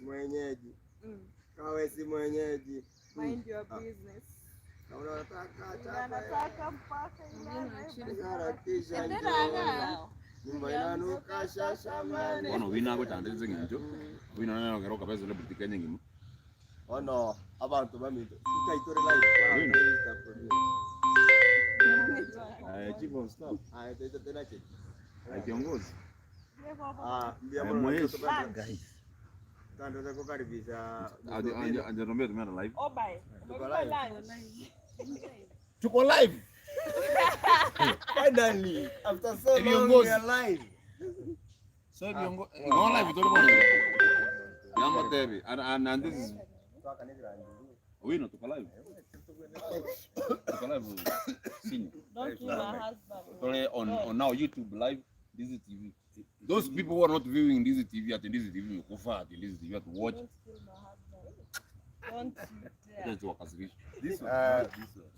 Mwenyeji. Kawe si mwenyeji. Mind your business. Unataka mpaka ila. Nyumba inanuka shashamani. Ono wina ko chande zinginjo. Wina na ngero kabeza le boutique nyingi. Ono abantu bamito. Ikaitore live. Chief of staff. Tete tena cheki. Kiongozi. Mbia mbona guys. Tando za kukaribisha. Aje tumia live. Bye. Tuko live. Finally, after so long we are live. So no live tuko live. Yamba TV and this is we no tuko live. Tuko live. Don't kill my husband. Only on now YouTube live. This is TV. Those people who are not viewing this TV at this TV, kufa at this TV to watch. Don't kill my husband. Don't This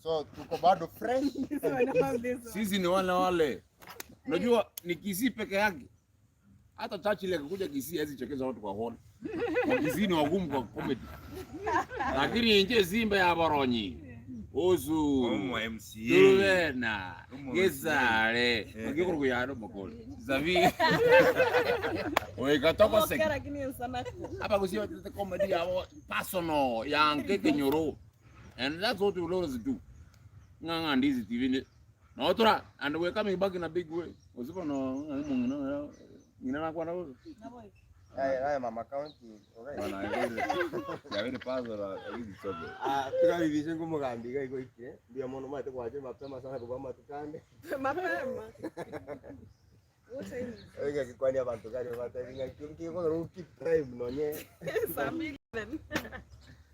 so tuko bado fresh. Sisi ni wale. Unajua ni Kisii peke yake. Hata Churchill akikuja Kisii hizi chekeza watu kwa hall. Kisii ni wagumu kwa comedy. Lakini nje Simba ya Baronyi. Ozu. MCA. Tulena. Gezale. Ngikuru kuyano makolo. Zavi. Oye katoko sek. Hapa kusiwa tete comedy ya personal ya Nkeke Nyoro. And that's what we always do. Nganga Ndizi TV. No tora and we're coming back in a big way. Usipo no nina kwa na wewe. Haya mama county. Bana ya vile pazo hizi sobe. Tukabivishe ngumugambiga iko iki. Ndio mono mate kwaje mapema sana kwa matukande. Mapema. Oiga kikwani abantu kali batavinga kiko keep time nonye. Sambilen.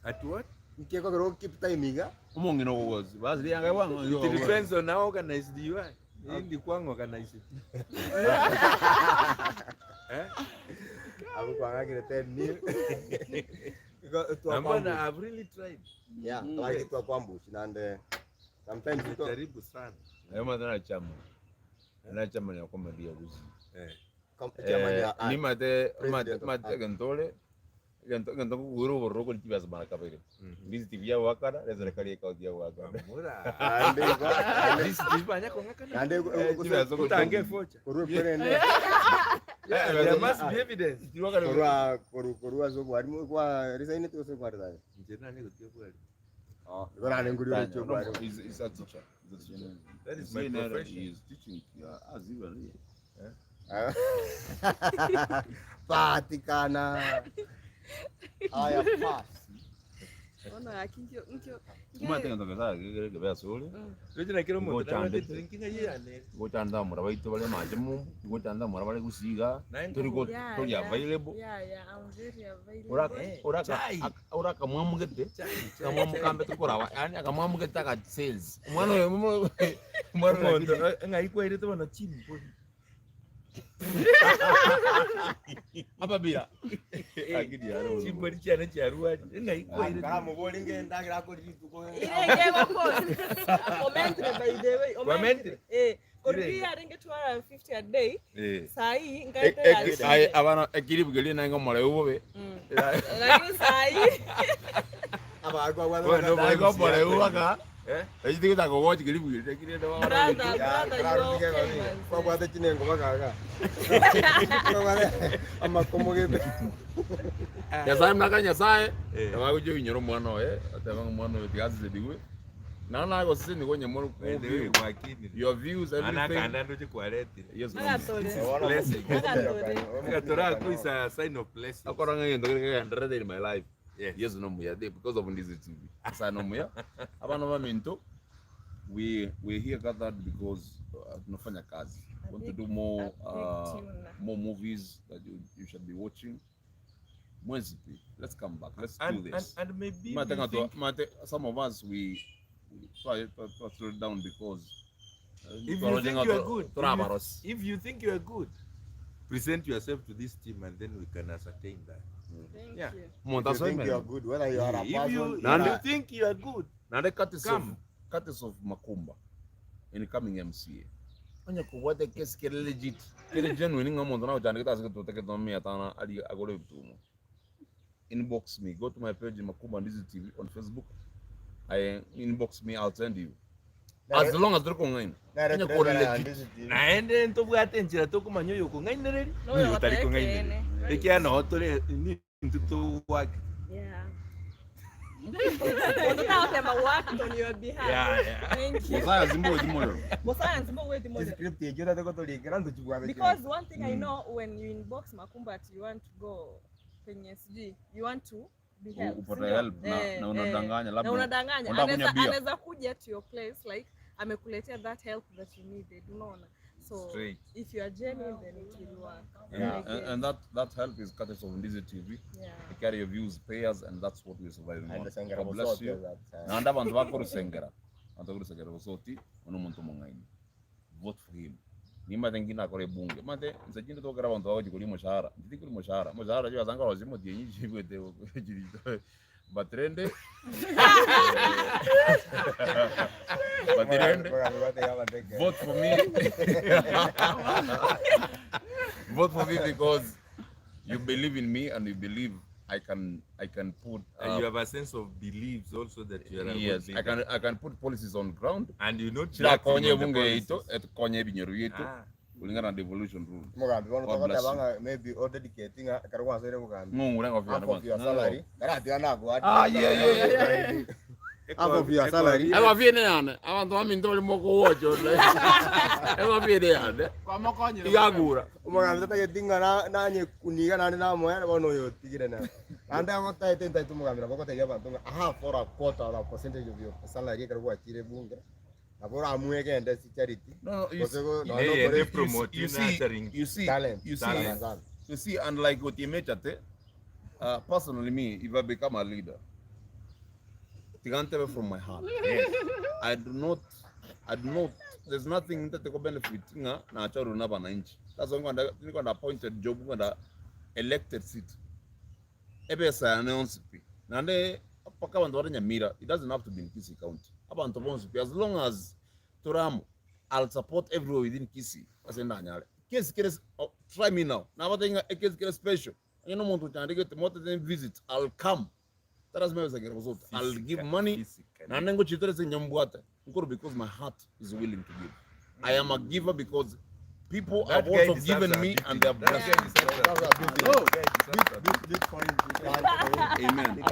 At what? Kiko keep time iga. Umongi no gozi. Basi yanga wangu. It depends on how organized you are. Hindi kwangu organized. Aku kwanga kile 10 mil. I've really tried. Yeah, like to kwambushi and sometimes it's karibu sana. Hayo tena chama. Na chama ya comedy ya guzi. Ni mate gantole. Ganto guru borro ko tibas bana kapere. Ndizi tibia wakara, ya serikali ikaudia wakara. Mura. Ndizi tibanya ko ngakana. Ande kutange focha. Kuru perende. Yeah, there must be evidence. Kuru azo bwari kwa resign to so kwari dai. Njena ne kutia kwari. Gora ne nguri cho bwari. Is a teacher. That is my profession. He is teaching as even. Patikana. Aya pass. Ona akinkyo Umatenga tokaza gebe sole. Rejina kiro mo tanda drinking ayane. Gochanda mura baito bale majemu, gochanda mura bale gusiga. Turiko tuli available. Yeah, I'm very available. Uraka mwamugete. Kamwamu kambe tukora. Yani akamwamugete ka sales. Mwana ngaikwa ile to na chini. Apa bia? Agidi yaro. Chimbori cyane cyarua. Ngaikwa ile. Kama bolinge ndagira ko rituko. Ile ko. Comment by the way. Comment. Korbia ringe 250 a day. Sai ngaita ya. Ai abana ekiribu geli na ngomole ubobe. Lakini sai. Aba agwa wa. Bueno, vai go pole ubaka. Eji tika ko watch geli bugeli kire ndo. Kwa kwa chinengo bakaga. Ama komogete. Ya sai mnakanya sai. Yawa kujo inyoro mwana atanga mwana wetigazi diwe. Na go sisi kwenye mwana kwa kini. Your views everything. Anakanda ndo chikwaleti. Yes. Blessing. Ngatora ku is a sign of blessing. Akoranga yendo kire ndrede in my life. Yes no muya because of Ndizi TV. Asa no muya. Abana ba minto. We're here gathered because tunafanya kazi. Want to do more movies that you should be watching. Wednesday, let's come back. Let's do this. And maybe some of us we try to slow down because if you think you are good, if you think you are good, present yourself to this team and then we can ascertain that. Thank you. You think you are good, whether you are a If you think you are good, now the Curtis of Makumba in coming MCA. Anya kuwate kesi kile legit. Kile genuine ngamo ndona ujana kita asike tuteke tomi atana ali agole tumo. inbox me. Go to my page Makumba Ndizi TV on Facebook. Inbox me, I'll send you. As long as tuko ngaini. Naende ntobwate njira tokumanya yuko ngaini reri. Uyu tariko ngaini. Ikiana hotole ni ntutu wake. Yeah. Work on your behalf. Yeah. Thank you. Mosaya zimbo Because one thing I know, when you inbox Makumba, you want to go penye siji, you want to be helped. Upata help na unadanganya labda. Na unadanganya. Anaweza kuja to your place like amekuletea that help that you needed, unaona. So straight. If you are genuine, then it will work. Yeah. And that help is courtesy of Ndizi TV. Yeah. You carry your views, prayers, and that's what we're surviving on. God bless you. Na anda bantu bako rusengera. Bantu rusengera bosoti ono muntu mungaini. Vote for him. Nima tengina kore bunge. Mate nsajinde to kara bantu bako jikuli mushahara. Ndikuli mushahara. Mushahara jo azanga lazima dienyi jibwete jiri. Batrende. Vote for me. Vote for me because you believe in me and you believe I can put. And you have a sense of beliefs also that you are. Yes, I can put policies on ground. And you know. Konye bunge ito, konye binyeru ito. Kulingana na devolution rule. Mugambi wono tokota banga maybe all dedicating karwa sere mugambi. Mungu rengo fya na your salary. Karati anago. Yeah. Hapo vya salary. Aba viene yana. Abantu baminto moko wocho. Aba viene yana. Kwa mokonye. Igagura. Mugambi tata yetinga nanye kuniga nane na moya bono yo tigire na. Anda ngota itenta tu mugambi bako tega bantu. Aha for a quarter or a percentage of your salary karwa chire bunge. No, you see, unlike what you mentioned, personally me, if I become a leader, I can't tell from my heart. I do not, there's nothing that will benefit. That's why I'm going to appointed job, I'm going to elected seat. It doesn't have to be in Kisii County. As long as Toram, I'll support everywhere within Kisii. Try me now. Now, a case special. You know, want to more than visit. I'll come. That is my result. I'll give money. Because my heart is willing to give. I am a giver because people have also given me and they have blessed me. Amen.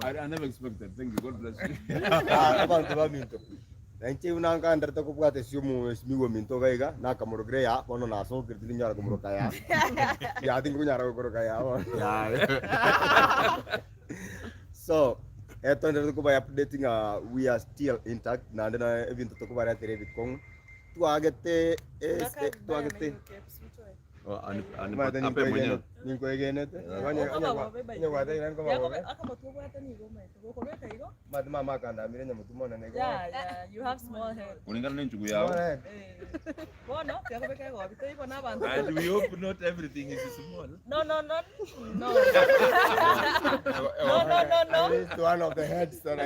I never expected. Thank you. God bless you. Thank you. Nanga under the Kubata Sumu is Migo Mintogaiga, Nakamurogrea, one on our soul, Kirtinia Kumurokaya. Yeah, I think we are Kurokaya. So, at the end of the Kuba updating, we are still intact. Nandana, even to talk about it, Kong. To Agate, to Agate. Niko again. Yeah, you have small head. And we hope not everything is small. No. It's one of the heads that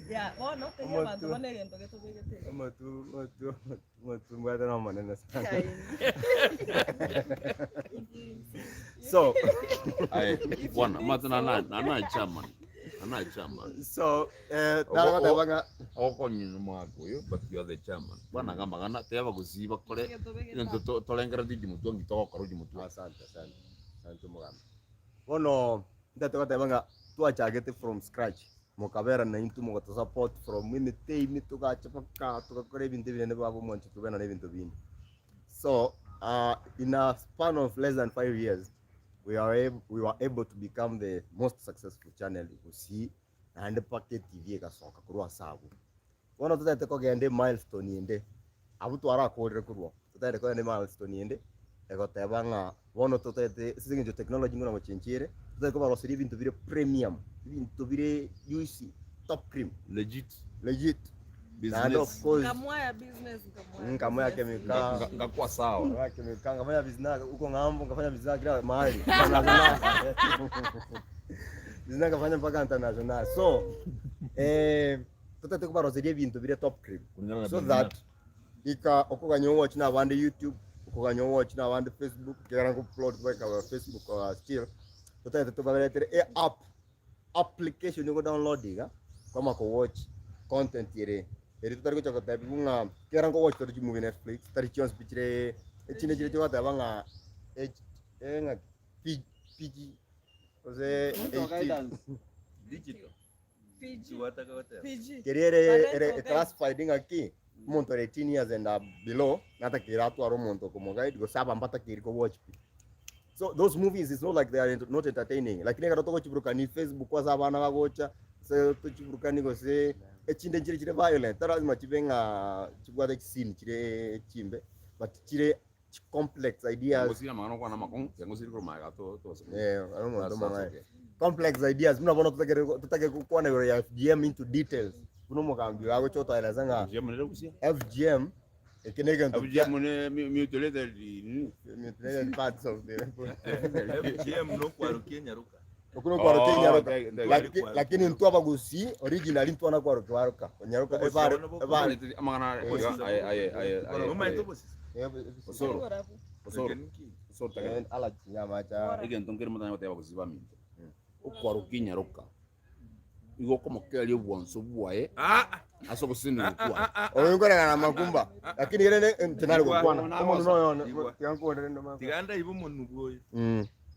Yeah, no, so, so, but you are the chairman. Bwana kama kana teva kuziba kole into tolengera diji mutu ngitoka karuji mutu. Asante mugambi. Bono ndatoka tebanga tuachagete from scratch. Mokabera na into mo support from minute tuka chapaka tukakore bintu bine babo monchi tubena na bintu bine. So, in a span of less than 5 years, we were able to become the most successful channel you see and packet TV ka soka kurwa sabu. Wono tutete ko gende milestone yende. Abutu ara ko rekurwa. Tutete ko gende milestone yende. Ego tebanga wono tutete sizingi technology ngona mochinchire. Tutete ko baro siri bintu bire premium. Bintu bire UC top cream. Legit business. And of course kamwa business kamwa kemika ngakwa sawa. Kemika kamwa business uko ngambo ngafanya business kila mahali. Business kafanya mpaka international. So tutete ko baro siri bintu bire top cream. So that ika okuga nyo watch na bande YouTube kuganyo watch na wand Facebook kera ko upload kwa Facebook or still tutaita tubaletera application yo download kama ko watch content yere eri tutari ko chakota bunga kera ko watch tari movie Netflix tari chons pichire echine chire chwa tabanga nga PG ose Digital. PG. Keriere classified ngaki monto 18 years and below nata kiratu aro monto como guide go saba mbata kiriko watch. So those movies is not like they are not entertaining. Like nega to watch brukani Facebook kwa saba na wagocha so to chibrukani go se echinde chire violent tara machibenga chibwa scene chire chimbe but chire complex ideas. Ngosira magano kwa na makong ngosira ko maga to complex ideas mnabona tutake kuwa na ya FGM into details kuno mukambi wago chota elazanga FGM ekenega ndo FGM ne mutilated parts of the FGM no kwa Kenya ruka okuno kwa Kenya lakini mtu abagusi original mtu ana kwa ruka nyaruka ebare amagana osoro tagani ala nyama cha igen tonkere mutanya bateba kuziba minto okwaro kinyaruka igo como que ali bwanso bwae aso kusini kwa oyongora na makumba lakini ile tenali kwa kama unaona yangu ndio mama tiganda ibo munu boy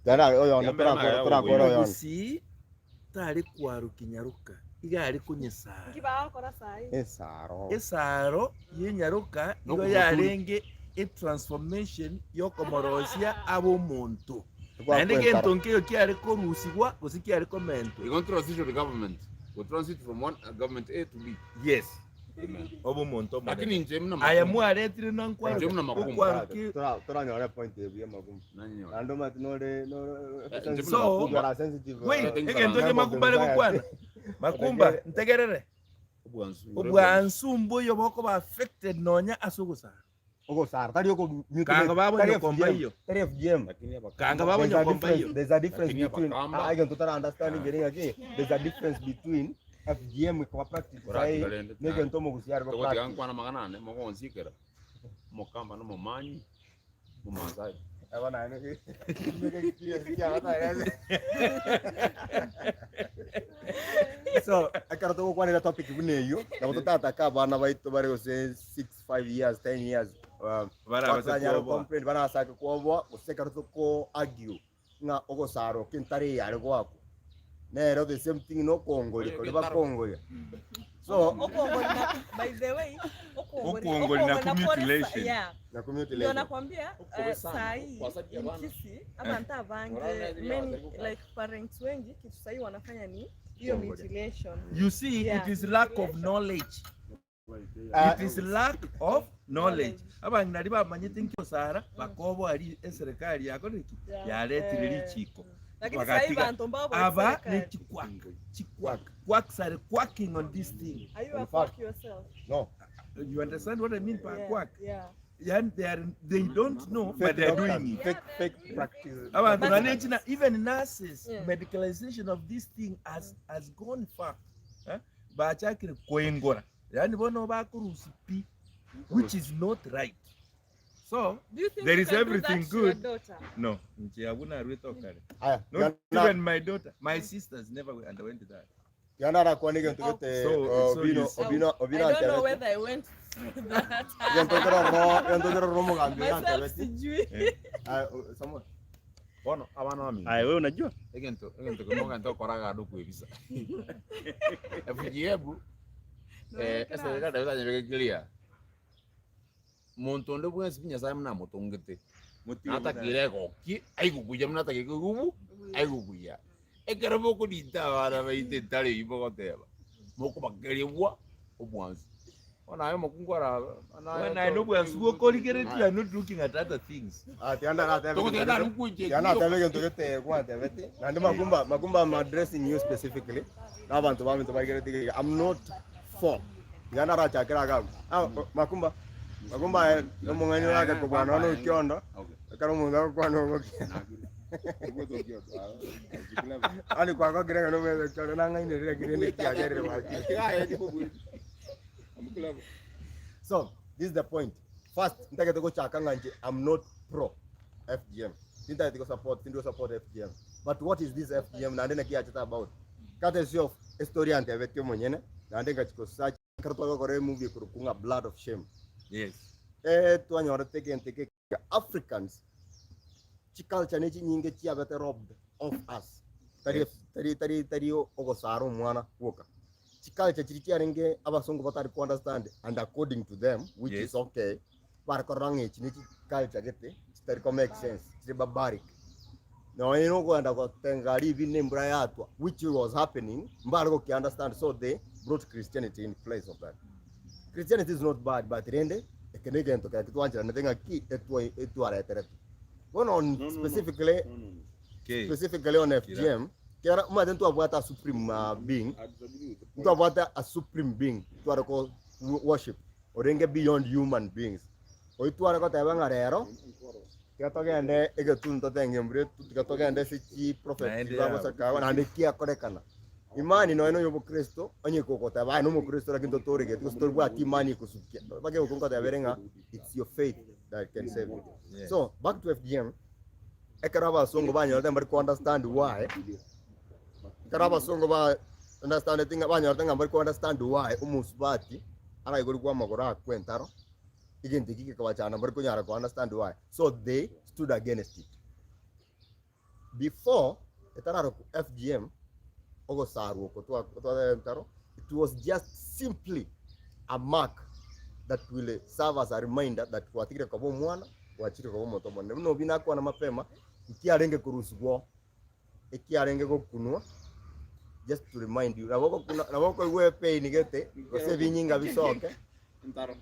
dara oyo tara kwa si tari kwaro kinyaruka igari kunyesara Kiba kora sai. esaro yenyaruka igo yarenge transformation yo komorosia abo muntu nande gentonke yo kiari ko rusigwa gusikiari ko mento you transition the government we transit from one government A to B yes abo muntu lakini nje mna ayamu aretire nankwa nje mna makumba tora nyora point ya makumba nanyo ando matinore no so sensitive wait egentonke makumba le kukwana makumba ntegerere ubwansu mboyo boko ba affected nonya asugusa ogo sar tari ogo kanga babo nyokomba hiyo FGM kanga babo nyokomba hiyo there's a difference between I can totally understanding getting again there's a difference between FGM kwa practice sai nige ntomo kusiara kwa practice kwa na magana ne mo konsikera mo kamba no mo manyi mo mazai abana ene nige hata so akarato kwa ile topic buneyo na mtotata ka bana baito bari ose 5 years 10 years bana saka kuobwa usekaruto ko argue nga ogosaro kintari yari gwako nero the same thing no kongoli ko ba kongoli so by the way okongoli na mutilation na mutilation ndio nakwambia sai kisi ama ntavange many like parents wengi kitu sai wanafanya ni hiyo mutilation. You see, it is lack of knowledge. It is lack of knowledge. Aba ngari ba manyite nkyo sara bakobo ari eserikali yako niki yaletire chiko. Lakini sai bantu mbabo aba ne chikwak sare quacking on this thing. Are you a quack yourself? No. You understand what I mean by quack? Yeah. Yeah, they don't know, but they're doing it. Fake practice. Even nurses, medicalization of this thing has gone far. Bachakire koengora. Yani bono bakurusipi, which is not right. So there is everything good. No, not even my daughter. My sisters never underwent that. Yanara kwa nige ntukete obino I don't know whether I went that. Yantokera romo gambi Myself sijui. Someone. Bono abana wami. Wewe unajua? Egento kumonga ndo koraga ndo kuebisa. Efujebu esa kada beta nyebe clear. Montondo bwa sipinya sai mna motongete. Nata kirego ki aigukuya mna takigubu aigukuya. Ekera boko dinta bana baite tale ibogoteba. Moko bakerewa obwansi. When I know we are so collegiate, you are not looking at other things. I'm addressing you specifically. I'm not for. Makumba, no mungani wake kwa nono ukiondo. Karo munga kwa nono. Ali kwa kire no me choro nanga ine kire kia. So this is the point. First, ndakete ko chakanga nje, I'm not pro FGM. Ndakete ko support FGM. But what is this FGM? Na ndena kia chata about. Kata sio historia ante vetio mwenyene. Na ndenga chiko search karto ko movie kurukunga Blood of Shame. Yes. Tuanyora teke Africans culture nechi nyinge chia bete robbed of us. Tari ogosaro mwana woka. Culture chikia renge abasongo batari to understand and according to them, which is okay. Para korange chinichi culture gete, tari make sense. It's barbaric. Now you know go and go tengari vine mbrayatwa, which was happening. Mbargo ki understand, so they brought Christianity in place of that. Christianity is not bad, but rende ekenege ntoka kitwanja natenga ki etu aretere. One on specifically on FGM, kera umaden tu abuata supreme being. Tu abuata a supreme being. Tu arako worship. Orenge beyond human beings. Oitu arako tebanga rero. Tikatogende egetun totenge mbre, tikatogende sichi prophet baba sakawa na ndekia korekana. Imani no eno yobo Kristo, onye kokota ba no mo Kristo lakini totore ke to bwa imani kusukia. Bage ukonga taberenga, it's your faith that can save you. Yeah. So back to FGM. Ekaraba songo ba nyote mbar ko understand why. Ekaraba songo ba understand thing ba nyote mbar ko understand why umusbati ara igori kwa magora kwentaro. Igenti kike kwa chana mbar ko nyara ko understand why. So they stood against it. Before etararo FGM ogo saru ko to entaro, it was just simply a mark that will serve as a reminder that watigire kwa mwana wachire kwa moto mwana no bina kwa na mapema ikiarenge kurusugwo ikiarenge gokunwa just to remind you naboko iwe pain gete ose binyinga bisoke ntaro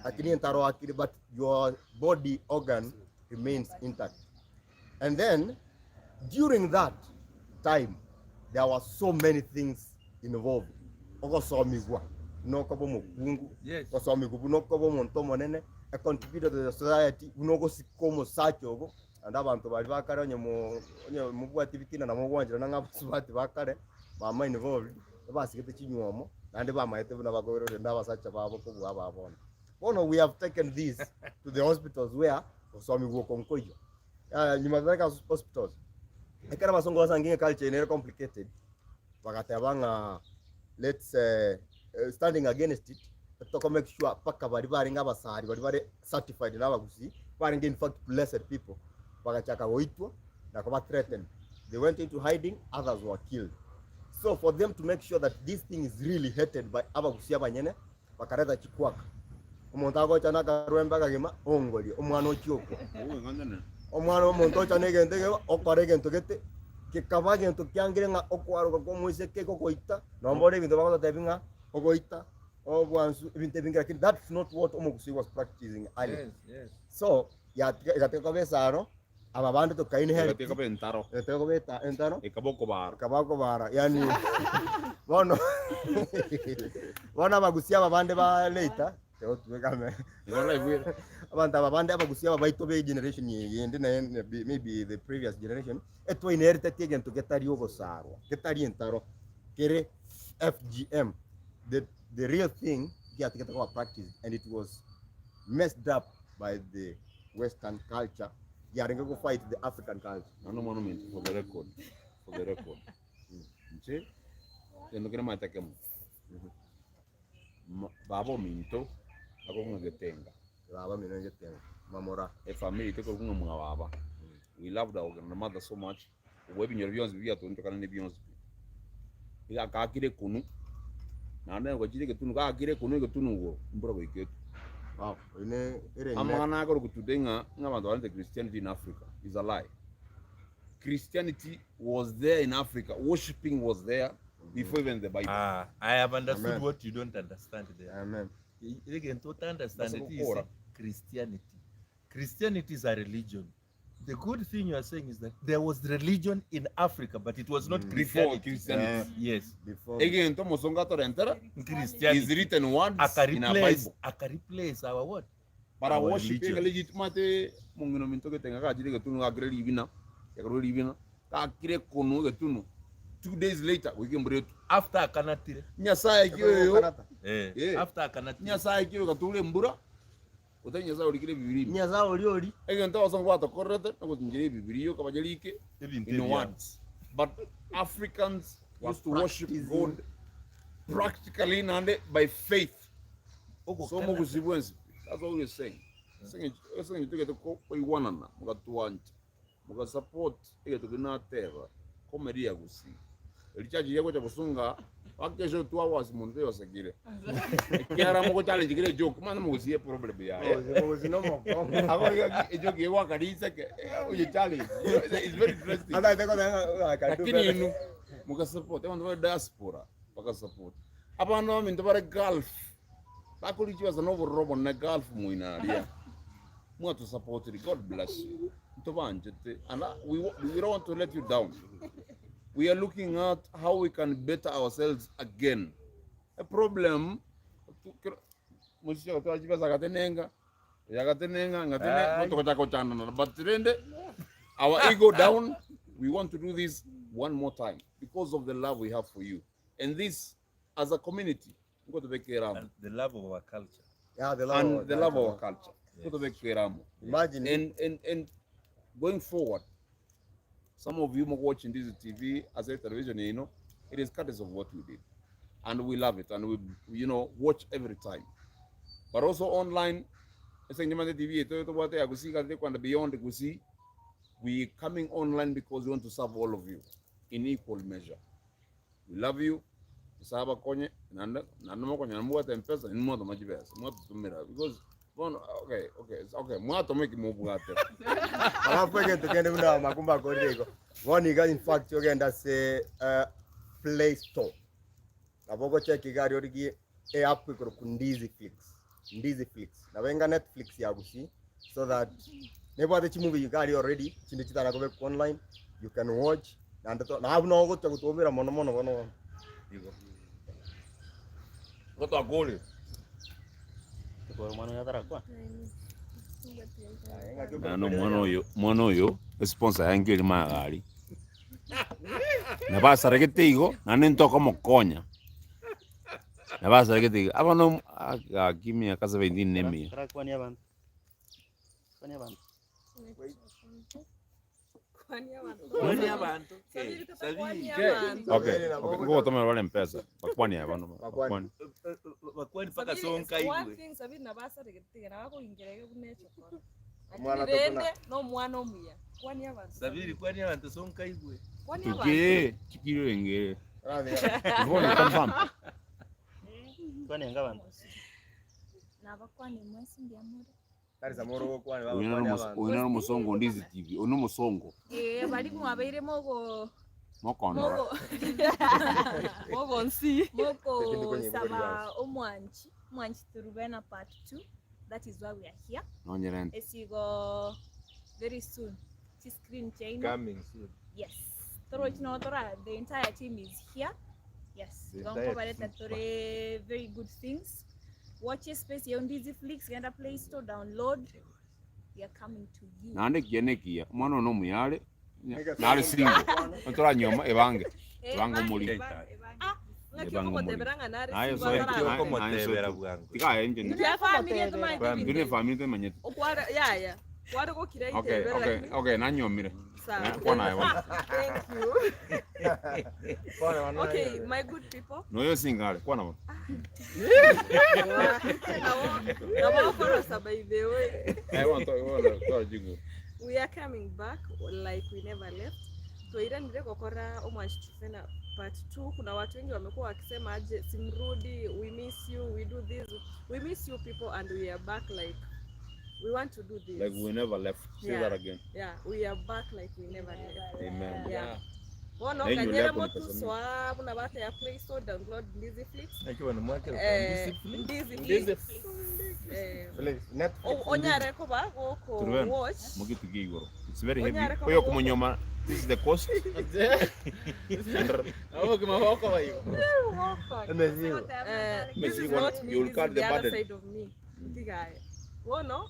lakini ntaro akili, but your body organ remains intact. And then during that time there were so many things involved. Ogo so migwa no kobo mukungu, ko so migubu no kobo monto monene, a contributor to the society unogo sikomo sacho and abantu bali bakare onye mu activity na mo gwanjira na ngabasubati bakare ba mind involved basigete chinywomo and ba maete na bagorero ndaba sacha babo ko bwa babona. Oh, we have taken this to the hospitals where so migugo konkoyo nyuma hospitals ekara basongo basanginge culture is complicated bagatabanga let's standing against it to make sure paka bari nga basari bari certified n'abaguzi bari in fact blessed people bagachaka goitwa na kuba threatened. They went into hiding, others were killed. So for them to make sure that this thing is really hated by abaguzi abanyene bakareta chikwaka umuntu agocha nakarwemba kagima ongoli omwana okyoko omwana omuntu ocha negende okore gento gete kikaba gento kyangire nga okwaruka ko mwise ke kokoita nombore bintu bakota tebinga ogoita obwansu ibintu bingira kindi. That's not what omugusi was practicing earlier. Yes. So ikateka besaro aba bande to kaine hele ikateka bentaro entaro ikaboko bara yani bono bona bagusia aba bande ba later teo tuwekame ngona ibwira abantu aba bande abagusia aba baito be generation yende na maybe the previous generation eto inherit tegento getari ogosaro getari entaro kere FGM. The real thing get our practice, and it was messed up by the Western culture. Yeah, going to fight the African culture. No monument for the record. See, then look at my take Babo minto, ako ngagetenga. Baba minengetenga. Mamora. A family take over baba. We loved our mother so much. Webbing your viewers, we are to enter the viewers. We are kakire kunu. Nana wajire ketunu ka akire kunu ketunu go mbro iketu. Wow, ine amana ko kutudenga ngabantu balente Christianity in Africa is a lie. Christianity was there in Africa. Worshipping was there before even the Bible. I have understood. Amen. What you don't understand there. Amen. You can totally understand it is Christianity. Christianity is a religion. The good thing you are saying is that there was religion in Africa, but it was not before Christianity. Yes. Before. Again, Christianity is written once in a Bible. Aka replace our what? Para worship legitimate mungino minto ke tenga ka jide ke tunu ka grade ibina. Ya grade ibina. Ka kire kono ke tunu. 2 days later we can break after akanatire. Nyasa kiyo yo. After akanatire. Nyasa kiyo ka tule mbura. utenya za ulikire bibiri nya za oli egento wasongo batokorete nagutinjire bibiri yo kabajerike in words but Africans used to worship God practically and by faith. So mugusibwensi, that's what we're saying. Saying to get to one another, mugatuanja, mugasupport, get to na terra, komeria gusi. Richard yako cha kusunga, wakesho 2 hours munde wasagire. Kiara mugo challenge gire joke, mana mugusie problem ya. mugusi no mo. Ako joke yewa kanisa ke, uye challenge. It's very interesting. Ada ite ko lakini inu mugasupport, abantu diaspora, bakasupport. Abana minto bare Gulf. Bakulichiwa za novo robo na Gulf muinaria. Mwatu support it. God bless you. Ntobanjete. And we don't want to let you down. We are looking at how we can better ourselves again. A problem musio to ajiba zakatenenga. Yakatenenga ngatene motoko chana but rende our ego down. We want to do this one more time because of the love we have for you. And this as a community go to and the love of our culture. Yeah, the love of our culture. Go to imagine and going forward, some of you watching this TV as a television, you know, it is courtesy of what we did, and we love it, and we watch every time. But also online, TV beyond we coming online because we want to serve all of you in equal measure. We love you. Saba konye nanda mo konya mwa tempesa ni mwa majibesa mwa tumira because okay mwa tomeki mo bugate alafu again tukende una makumba kodego one guy in fact yogenda se Play Store aboko check igari origi app ko ku Ndizi Flix na wenga Netflix ya gusi so that nebo ate movie igari already chinde chitara ko online you can watch and na have no go to tumira mono Goto agole. Mwana oyo sponsor yange magari. Na basa regete igo na nentoko mokonya. Na basa regete igo abano akimia kasa 20 nemi. Kwani abantu. Okay, go toma wale mpesa. Bakwani abantu. Bakwani paka sonka iwe. One thing sabi na basa regete na wako ingerege kunecho kwa. Mwana no mwana omuya. Kwani abantu. Sabiri kwani abantu sonka iwe. Kwani abantu. Tuke chikiro engere. Ngone confirm. Kwani ngabantu. Na bakwani mwesi ndiamuri. Uina musongo Ndizi TV. Uno musongo. Bali kumwabeire mogo Mokono. Mogo nsi. Mogo saba omwanchi Turubena part 2. That is why we are here. Nonyerent. Esigo very soon. Screen change. Coming soon. Yes. The entire team is here. Yes. Very good things. Watch space ya Ndizi Flix, genda Play Store, download. We are coming to you. Nande kiyenekia mwana no muyale nali singo ntola nyoma ebange bango muri Ngakiko teberanga nari. Ayo so como tebera bwangu. tika enje ni family to my family ni family to manyete okwara ya kwara ko kire itebera. Okay nanyomire Thank you. Okay, my good people. No yo singale kwana mo. We are coming back like we never left. So ila ndio kokora omwashifena part 2 kuna watu wengi wamekuwa wakisema aje simrudi, we miss you, we do this. We miss you people and we are back like we want to do this. Like we never left. Say that again. Yeah, we are back like we never left. Amen. Yeah. Bono kanyera motu swab na bata ya Play Store, download Ndizi Flix. Akiwa na mwake Ndizi Flix. Onyare ko ba ko watch. Mugitu gigoro. It's very heavy. Koyo kumunyoma. This is the cost. Hapo kama wako wa hiyo. You will cut the other side of me. Ndigaye. Bono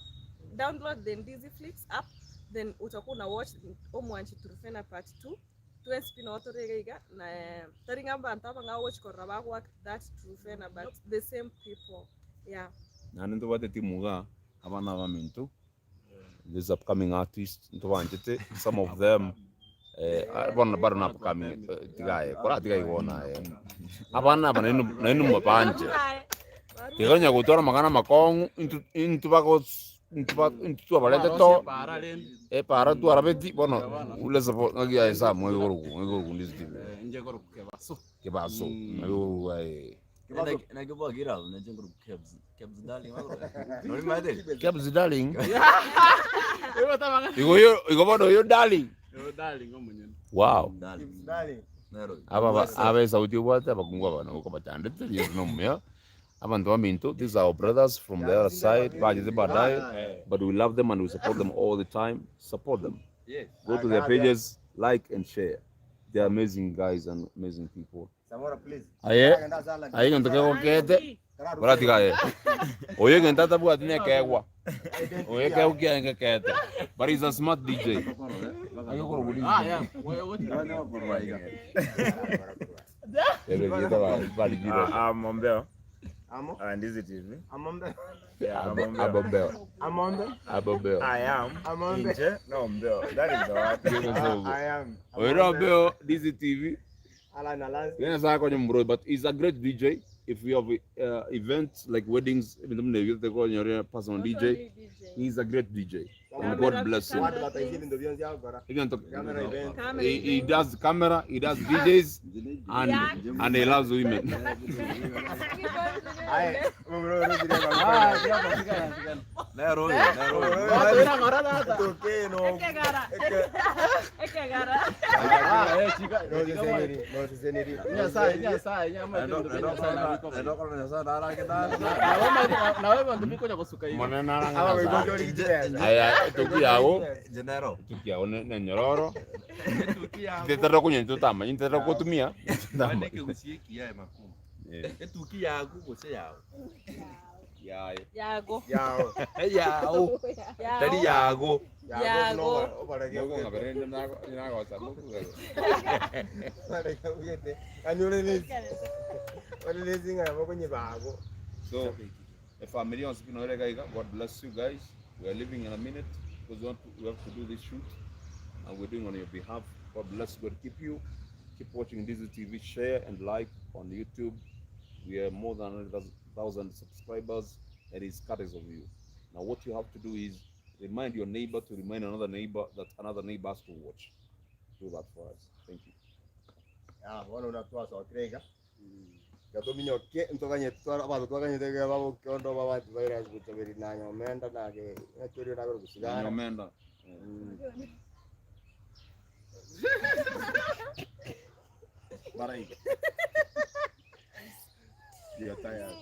download the Ndizi Flix app, then utakuwa na watch omwanchi Turufena part 2. Spin autorega na taringamba antaba nga watch koraba kwa that Turufena but the same people. Yeah. Na ndo wate timuga abana bamintu these upcoming artists ntubanjite some of them bona bado na upcoming tigaye wona abana nenu mabanje tiganya gutora magana makongu into balete to para tu arabeti bono uleza ngagia esa mweguru Ndizi TV nje goro kebaso Kebs darling igo bono yo darling wow aba sauti wata bakungwa bana uko batandete yes no mya abantu baminto these are our brothers from the other side but we love them and we support them all the time. Support them, go to their pages, like and share. They're amazing guys and amazing people. Samora, please. Aye ntoke kokete barati gaye oye ngentata bwa tinya kegwa oye keukia ngekete but he's a smart DJ. Ayo ko buli Amombeo. Ndizi TV. Amombeo. Abombeo. I am. Inje no Ombeo. That is the word. I am. Ombeo Ndizi TV. Alan. Yes, but he's a great DJ. If we have events like weddings, personal DJ, he's a great DJ. And God bless him. He does camera, he does DJs, and he loves women. Tukiao ne nyororo tetero kunye tutama intero kutumia Maneke usieki ya makumu. Etuki yagu gose yao. Yago. Yao. Tadi yago. Yago. So, if family wants to know, God bless you guys. We are leaving in a minute because we have to do this shoot, and we're doing on your behalf. God bless. God keep you. Keep watching Ndizi TV. Share and like on YouTube. We are more than 100,000 subscribers, and it's courtesy of you. Now, what you have to do is remind your neighbor to remind another neighbor that another neighbor has to watch. Do that for us. Thank you. Katominyoke ntokanye twara abantu twakanye tege babo kyondo baba virus gutabiri na nyomenda nage naturi na bero gusigana Nyomenda. Barai. Ndio tayari.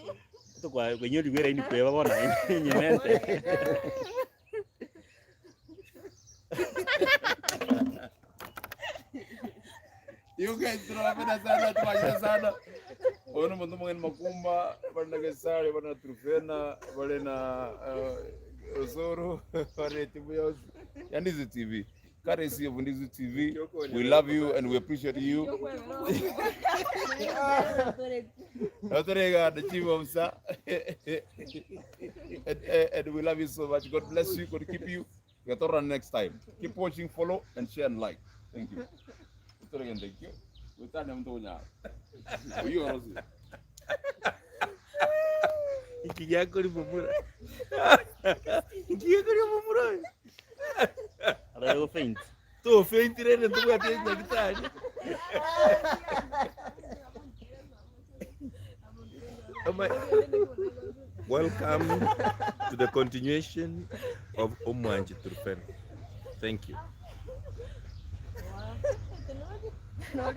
To kwa kwenye liwera ini kwa baba nyemente. You guys tunapenda sana tuwajia sana. Ono mtu mwenye makumba, bana gesari, bana trufena, bana osoro, bana tibuyos. Ndizi TV. Courtesy of Ndizi TV. We love you and we appreciate you. The chief officer. And we love you so much. God bless you. God keep you. We'll talk next time. Keep watching, follow, and share and like. Thank you. Again, thank you. We turn them to now. You also. Ikiyakuri mumura. Ada yo faint. Tu faint rene tu ati na gitari. Welcome to the continuation of Omwanji Turfen. Thank you. No,